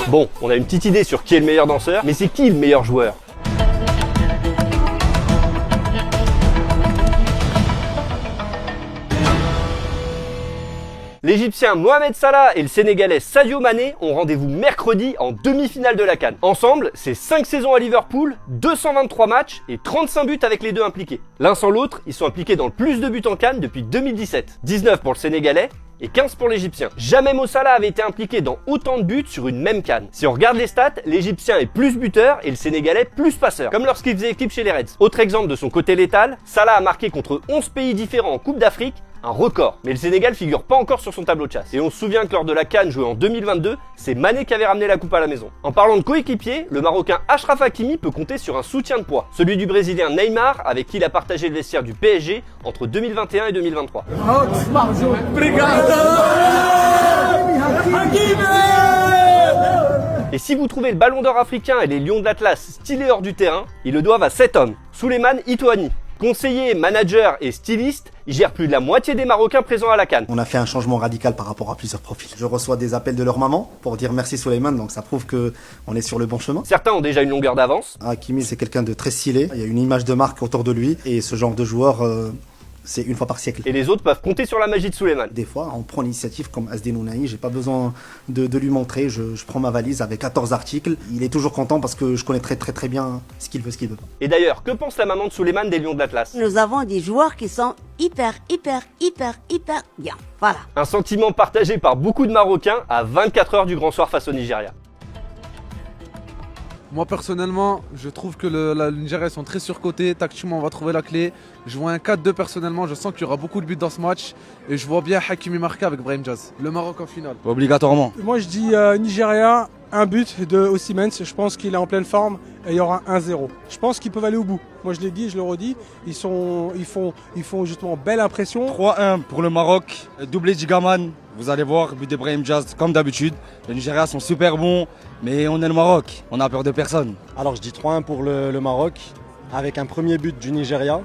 Bon, on a une petite idée sur qui est le meilleur danseur, mais c'est qui le meilleur joueur? L'Égyptien Mohamed Salah et le Sénégalais Sadio Mané ont rendez-vous mercredi en demi-finale de la CAN. Ensemble, c'est 5 saisons à Liverpool, 223 matchs et 35 buts avec les deux impliqués. L'un sans l'autre, ils sont impliqués dans le plus de buts en CAN depuis 2017. 19 pour le Sénégalais et 15 pour l'Égyptien. Jamais Mo Salah avait été impliqué dans autant de buts sur une même CAN. Si on regarde les stats, l'Égyptien est plus buteur et le Sénégalais plus passeur, comme lorsqu'il faisait équipe chez les Reds. Autre exemple de son côté létal, Salah a marqué contre 11 pays différents en Coupe d'Afrique, un record. Mais le Sénégal figure pas encore sur son tableau de chasse. Et on se souvient que lors de la CAN jouée en 2022, c'est Mané qui avait ramené la coupe à la maison. En parlant de coéquipier, le Marocain Achraf Hakimi peut compter sur un soutien de poids. Celui du Brésilien Neymar, avec qui il a partagé le vestiaire du PSG entre 2021 et 2023. Et si vous trouvez le ballon d'or africain et les lions de l'Atlas stylés hors du terrain, ils le doivent à 7 hommes. Souleymane Itoani. Conseiller, manager et styliste, il gère plus de la moitié des Marocains présents à la CAN. On a fait un changement radical par rapport à plusieurs profils. Je reçois des appels de leur maman pour dire merci Souleymane, donc ça prouve qu'on est sur le bon chemin. Certains ont déjà une longueur d'avance. Hakimi, c'est quelqu'un de très stylé, il y a une image de marque autour de lui, et ce genre de joueur, c'est une fois par siècle. Et les autres peuvent compter sur la magie de Souleymane. Des fois, on prend l'initiative comme Asdin Ounahi, j'ai pas besoin de lui montrer, je prends ma valise avec 14 articles. Il est toujours content parce que je connais très bien ce qu'il veut, ce qu'il veut pas. Et d'ailleurs, que pense la maman de Souleymane des Lions de l'Atlas? Nous avons des joueurs qui sont hyper bien. Voilà. Un sentiment partagé par beaucoup de Marocains à 24 heures du grand soir face au Nigeria. Moi personnellement, je trouve que le Nigeria sont très surcotés. Tactiquement, on va trouver la clé. Je vois un 4-2 personnellement. Je sens qu'il y aura beaucoup de buts dans ce match. Et je vois bien Hakimi marquer avec Brahim Diaz. Le Maroc en finale. Obligatoirement. Moi je dis Nigeria, un but de Osimhen. Je pense qu'il est en pleine forme et il y aura 1-0. Je pense qu'ils peuvent aller au bout. Moi je l'ai dit, je le redis. Ils font justement belle impression. 3-1 pour le Maroc. Doublé Gigaman. Vous allez voir, but de Brahim Diaz comme d'habitude. Les Nigériens sont super bons, mais on est le Maroc. On n'a peur de personne. Alors je dis 3-1 pour le Maroc, avec un premier but du Nigeria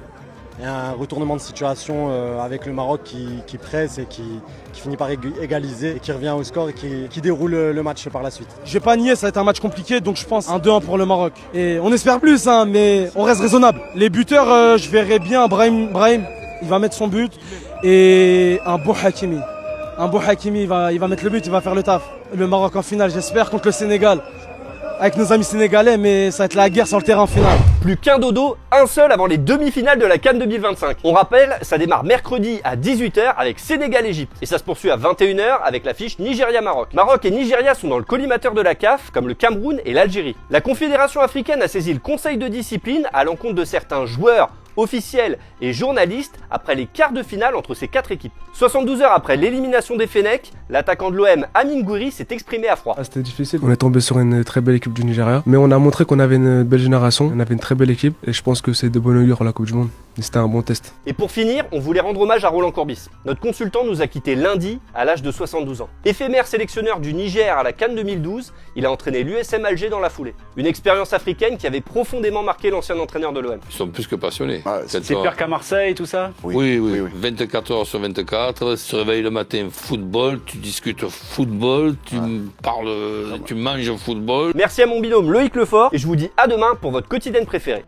et un retournement de situation avec le Maroc qui presse et qui finit par égaliser et qui revient au score et qui déroule le match par la suite. Je vais pas nier, ça va être un match compliqué, donc je pense un 2-1 pour le Maroc. Et on espère plus, hein, mais on reste raisonnable. Les buteurs, je verrai bien Brahim, il va mettre son but, et un beau Hakimi. Un beau Hakimi, il va mettre le but, il va faire le taf. Le Maroc en finale, j'espère, contre le Sénégal. Avec nos amis sénégalais, mais ça va être la guerre sur le terrain en finale. Plus qu'un dodo, un seul avant les demi-finales de la CAN 2025. On rappelle, ça démarre mercredi à 18h avec Sénégal-Égypte. Et ça se poursuit à 21h avec l'affiche Nigeria-Maroc. Maroc et Nigeria sont dans le collimateur de la CAF, comme le Cameroun et l'Algérie. La Confédération africaine a saisi le conseil de discipline à l'encontre de certains joueurs, officiels et journalistes après les quarts de finale entre ces 4 équipes. 72 heures après l'élimination des Fennecs, l'attaquant de l'OM Amin Gouiri s'est exprimé à froid. C'était difficile, on est tombé sur une très belle équipe du Nigeria, mais on a montré qu'on avait une belle génération, on avait une très belle équipe et je pense que c'est de bon augure à la Coupe du Monde. C'était un bon test. Et pour finir, on voulait rendre hommage à Roland Courbis. Notre consultant nous a quittés lundi à l'âge de 72 ans. Éphémère sélectionneur du Niger à la CAN 2012, il a entraîné l'USM Alger dans la foulée. Une expérience africaine qui avait profondément marqué l'ancien entraîneur de l'OM. Ils sont plus que passionnés. C'est pire qu'à Marseille, tout ça? Oui. 24 heures sur 24, tu te réveilles le matin, football, tu discutes football, tu parles, tu manges football. Merci à mon binôme Loïc Lefort et je vous dis à demain pour votre quotidienne préférée.